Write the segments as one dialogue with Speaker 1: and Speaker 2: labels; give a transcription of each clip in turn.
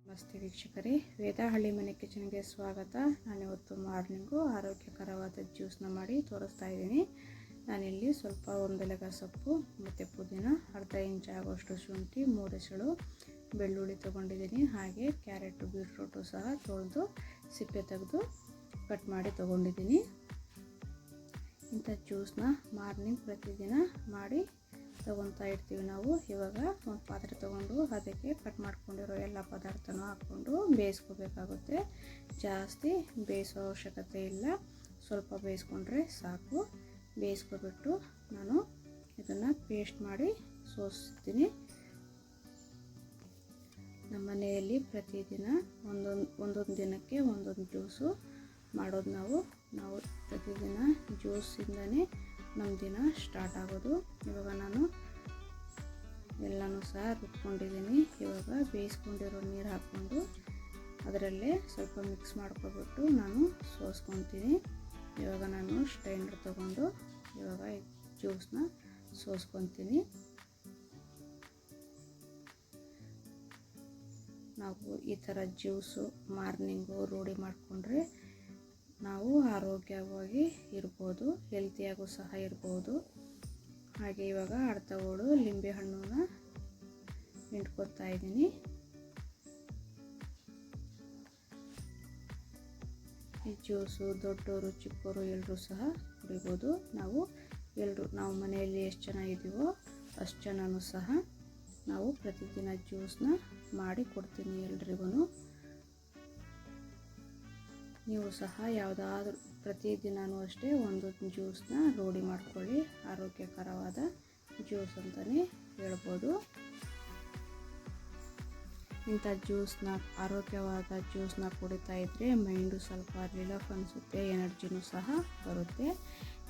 Speaker 1: ನಮಸ್ತೆ ವೀಕ್ಷಕರೇ, ವೇದಹಳ್ಳಿ ಮನೆ ಕಿಚನ್ಗೆ ಸ್ವಾಗತ. ನಾನಿವತ್ತು ಮಾರ್ನಿಂಗು ಆರೋಗ್ಯಕರವಾದ ಜ್ಯೂಸ್ನ ಮಾಡಿ ತೋರಿಸ್ತಾ ಇದ್ದೀನಿ. ನಾನಿಲ್ಲಿ ಸ್ವಲ್ಪ ಒಂದೆಲಗ ಸೊಪ್ಪು ಮತ್ತು ಪುದೀನ, ಅರ್ಧ ಇಂಚ್ ಆಗೋಷ್ಟು ಶುಂಠಿ, 3 ಎಸಳು ಬೆಳ್ಳುಳ್ಳಿ ತೊಗೊಂಡಿದ್ದೀನಿ. ಹಾಗೆ ಕ್ಯಾರೆಟು ಬೀಟ್ರೂಟು ಸಹ ತೊಳೆದು ಸಿಪ್ಪೆ ತೆಗೆದು ಕಟ್ ಮಾಡಿ ತೊಗೊಂಡಿದ್ದೀನಿ. ಇಂಥ ಜ್ಯೂಸ್ನ ಮಾರ್ನಿಂಗ್ ಪ್ರತಿದಿನ ಮಾಡಿ ತೊಗೊತಾ ಇರ್ತೀವಿ ನಾವು. ಇವಾಗ ಒಂದು ಪಾತ್ರೆ ತೊಗೊಂಡು ಅದಕ್ಕೆ ಕಟ್ ಮಾಡ್ಕೊಂಡಿರೋ ಎಲ್ಲ ಪದಾರ್ಥನೂ ಹಾಕ್ಕೊಂಡು ಬೇಯಿಸ್ಕೋಬೇಕಾಗುತ್ತೆ. ಜಾಸ್ತಿ ಬೇಯಿಸೋ ಅವಶ್ಯಕತೆ ಇಲ್ಲ, ಸ್ವಲ್ಪ ಬೇಯಿಸ್ಕೊಂಡ್ರೆ ಸಾಕು. ಬೇಯಿಸ್ಕೊಬಿಟ್ಟು ನಾನು ಇದನ್ನು ಪೇಸ್ಟ್ ಮಾಡಿ ಸೋಸ್ತೀನಿ. ನಮ್ಮ ಮನೆಯಲ್ಲಿ ಪ್ರತಿದಿನ ಒಂದೊಂದು ದಿನಕ್ಕೆ ಒಂದೊಂದು ಜ್ಯೂಸು ಮಾಡೋದು ನಾವು ಪ್ರತಿದಿನ ಜ್ಯೂಸಿಂದನೇ ನಮ್ಮ ದಿನ ಸ್ಟಾರ್ಟ್ ಆಗೋದು. ಇವಾಗ ನಾನು ಎಲ್ಲನೂ ಸಹ ರುಬ್ಕೊಂಡಿದ್ದೀನಿ. ಇವಾಗ ಬೇಯಿಸ್ಕೊಂಡಿರೋ ನೀರು ಹಾಕ್ಕೊಂಡು ಅದರಲ್ಲೇ ಸ್ವಲ್ಪ ಮಿಕ್ಸ್ ಮಾಡ್ಕೊಬಿಟ್ಟು ನಾನು ಸೋಸ್ಕೊತೀನಿ. ಇವಾಗ ನಾನು ಸ್ಟ್ರೈನರ್ ತೊಗೊಂಡು ಇವಾಗ ಜ್ಯೂಸನ್ನ ಸೋಸ್ಕೊತೀನಿ. ನಾವು ಈ ಥರ ಜ್ಯೂಸು ಮಾರ್ನಿಂಗು ರೂಢಿ ಮಾಡಿಕೊಂಡ್ರೆ ನಾವು ಆರೋಗ್ಯವಾಗಿ ಇರ್ಬೋದು, ಹೆಲ್ತಿಯಾಗೂ ಸಹ ಇರ್ಬೋದು. ಹಾಗೆ ಇವಾಗ ಅರ್ಧ ಓಡು ಲಿಂಬೆ ಹಣ್ಣನ್ನ ಹಿಂಡ್ಕೊತಾ ಇದ್ದೀನಿ. ಈ ಜ್ಯೂಸು ದೊಡ್ಡವರು ಚಿಕ್ಕವರು ಎಲ್ಲರೂ ಸಹ ಕುಡಿಬೋದು. ನಾವು ಮನೆಯಲ್ಲಿ ಎಷ್ಟು ಜನ ಇದ್ದೀವೋ ಅಷ್ಟು ಜನನೂ ಸಹ ನಾವು ಪ್ರತಿದಿನ ಜ್ಯೂಸನ್ನ ಮಾಡಿ ಕೊಡ್ತೀನಿ ಎಲ್ರಿಗೂ. ನೀವು ಸಹ ಯಾವುದಾದ್ರೂ ಪ್ರತಿದಿನವೂ ಅಷ್ಟೇ ಒಂದೊಂದು ಜ್ಯೂಸನ್ನ ರೂಢಿ ಮಾಡ್ಕೊಳ್ಳಿ. ಆರೋಗ್ಯಕರವಾದ ಜ್ಯೂಸ್ ಅಂತಲೇ ಹೇಳ್ಬೋದು. ಇಂಥ ಜ್ಯೂಸನ್ನ, ಆರೋಗ್ಯವಾದ ಜ್ಯೂಸನ್ನ ಕುಡಿತಾ ಇದ್ದರೆ ಮೈಂಡು ಸ್ವಲ್ಪ ರಿಲೀಫ್ ಅನಿಸುತ್ತೆ, ಎನರ್ಜಿನೂ ಸಹ ಬರುತ್ತೆ.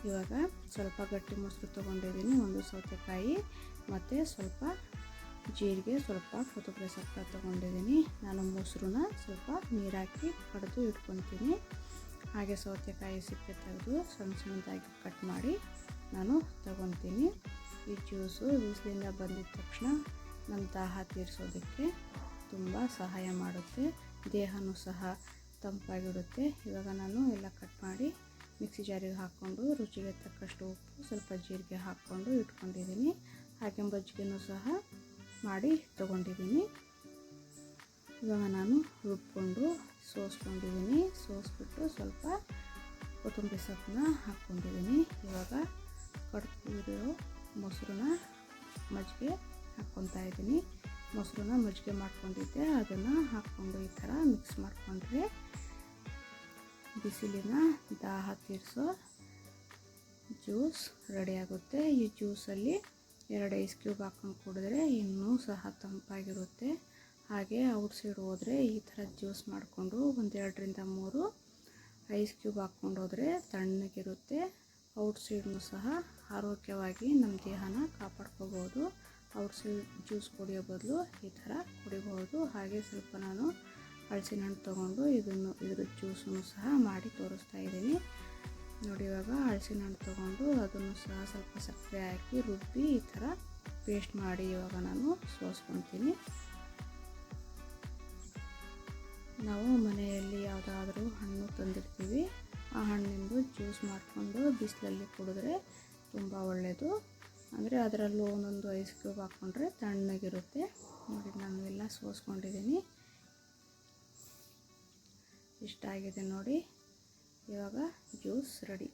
Speaker 1: ಇವಾಗ ಸ್ವಲ್ಪ ಗಟ್ಟಿ ಮೊಸರು ತೊಗೊಂಡಿದ್ದೀನಿ, ಒಂದು ಸೌತೆಕಾಯಿ ಮತ್ತು ಸ್ವಲ್ಪ ಜೀರಿಗೆ, ಸ್ವಲ್ಪ ಕೊತ್ತಂಬರಿ ಸೊಪ್ಪು ತೊಗೊಂಡಿದ್ದೀನಿ. ನಾನು ಮೊಸರನ್ನ ಸ್ವಲ್ಪ ನೀರಾಕಿ ಕಡಿದು ಇಟ್ಕೊತೀನಿ. ಹಾಗೆ ಸೌತೆಕಾಯಿ ಸಿಪ್ಪೆ ತೆಗೆದು ಸಣ್ಣ ಸಣ್ಣದಾಗಿ ಕಟ್ ಮಾಡಿ ನಾನು ತಗೊತೀನಿ. ಈ ಜ್ಯೂಸು ಬಿಸಿಲಿಂದ ಬಂದಿದ ತಕ್ಷಣ ನಮ್ಮ ದಾಹ ತೀರಿಸೋದಕ್ಕೆ ತುಂಬ ಸಹಾಯ ಮಾಡುತ್ತೆ, ದೇಹನೂ ಸಹ ತಂಪಾಗಿಡುತ್ತೆ. ಇವಾಗ ನಾನು ಎಲ್ಲ ಕಟ್ ಮಾಡಿ ಮಿಕ್ಸಿ ಜಾರಿಗೆ ಹಾಕ್ಕೊಂಡು ರುಚಿಗೆ ತಕ್ಕಷ್ಟು ಉಪ್ಪು, ಸ್ವಲ್ಪ ಜೀರಿಗೆ ಹಾಕ್ಕೊಂಡು ಇಟ್ಕೊಂಡಿದ್ದೀನಿ. ಹಾಗೆ ಮಜ್ಜಿಗೆನೂ ಸಹ ಮಾಡಿ ತೊಗೊಂಡಿದ್ದೀನಿ. ಇವಾಗ ನಾನು ರುಬ್ಕೊಂಡು ಸೋಸ್ಕೊಂಡಿದ್ದೀನಿ. ಸೋಸ್ಬಿಟ್ಟು ಸ್ವಲ್ಪ ಕೊತ್ತಂಬರಿ ಸೊಪ್ಪನ್ನ ಹಾಕ್ಕೊಂಡಿದ್ದೀನಿ. ಇವಾಗ ಕಡ್ದಿರೋ ಮೊಸರನ್ನ ಮಜ್ಜಿಗೆ ಹಾಕ್ಕೊತಾ ಇದ್ದೀನಿ. ಮೊಸರನ್ನ ಮಜ್ಜಿಗೆ ಮಾಡ್ಕೊಂಡಿದ್ದೆ, ಅದನ್ನು ಹಾಕ್ಕೊಂಡು ಈ ಥರ ಮಿಕ್ಸ್ ಮಾಡಿಕೊಂಡ್ರೆ ಬಿಸಿಲಿನ ದಾಹ ತೀರಿಸೋ ಜ್ಯೂಸ್ ರೆಡಿಯಾಗುತ್ತೆ. ಈ ಜ್ಯೂಸಲ್ಲಿ 2 ಐಸ್ ಕ್ಯೂಬ್ ಹಾಕ್ಕೊಂಡು ಕುಡಿದ್ರೆ ಇನ್ನೂ ಸಹ ತಂಪಾಗಿರುತ್ತೆ. ಹಾಗೆ ಔಟ್ಸೈಡ್ ಹೋದರೆ ಈ ಥರ ಜ್ಯೂಸ್ ಮಾಡಿಕೊಂಡು 1-2 ರಿಂದ 3 ಐಸ್ ಕ್ಯೂಬ್ ಹಾಕ್ಕೊಂಡು ಹೋದರೆ ತಣ್ಣಗಿರುತ್ತೆ. ಔಟ್ಸೈಡ್ನೂ ಸಹ ಆರೋಗ್ಯವಾಗಿ ನಮ್ಮ ದೇಹನ ಕಾಪಾಡ್ಕೋಬೋದು. ಔಟ್ಸೈಡ್ ಜ್ಯೂಸ್ ಕುಡಿಯೋ ಬದಲು ಈ ಥರ ಕುಡಿಬೋದು. ಹಾಗೆ ಸ್ವಲ್ಪ ನಾನು ಹಲಸಿನ ಹಣ್ಣು ತೊಗೊಂಡು ಇದ್ರ ಜ್ಯೂಸನ್ನು ಸಹ ಮಾಡಿ ತೋರಿಸ್ತಾ ಇದ್ದೀನಿ ನೋಡಿ. ಇವಾಗ ಹಲಸಿನ ಹಣ್ಣು ತೊಗೊಂಡು ಅದನ್ನು ಸಹ ಸ್ವಲ್ಪ ಸಕ್ಕರೆ ಹಾಕಿ ರುಬ್ಬಿ ಈ ಥರ ಪೇಸ್ಟ್ ಮಾಡಿ ಇವಾಗ ನಾನು ಸೋಸ್ಕೊತೀನಿ. ನಾವು ಮನೆಯಲ್ಲಿ ಯಾವುದಾದ್ರೂ ಹಣ್ಣು ತಂದಿರ್ತೀವಿ, ಆ ಹಣ್ಣಿಂದು ಜ್ಯೂಸ್ ಮಾಡಿಕೊಂಡು ಬಿಸಿಲಲ್ಲಿ ಕುಡಿದ್ರೆ ತುಂಬ ಒಳ್ಳೆಯದು. ಅಂದರೆ ಅದರಲ್ಲೂ ಒಂದೊಂದು ಐಸ್ ಕ್ಯೂಬ್ ಹಾಕ್ಕೊಂಡ್ರೆ ತಣ್ಣಗಿರುತ್ತೆ ನೋಡಿ. ನಾನು ಎಲ್ಲ ಸೋಸ್ಕೊಂಡಿದ್ದೀನಿ, ಇಷ್ಟ ಆಗಿದೆ ನೋಡಿ. ಇವಾಗ ಜ್ಯೂಸ್ ರೆಡಿ.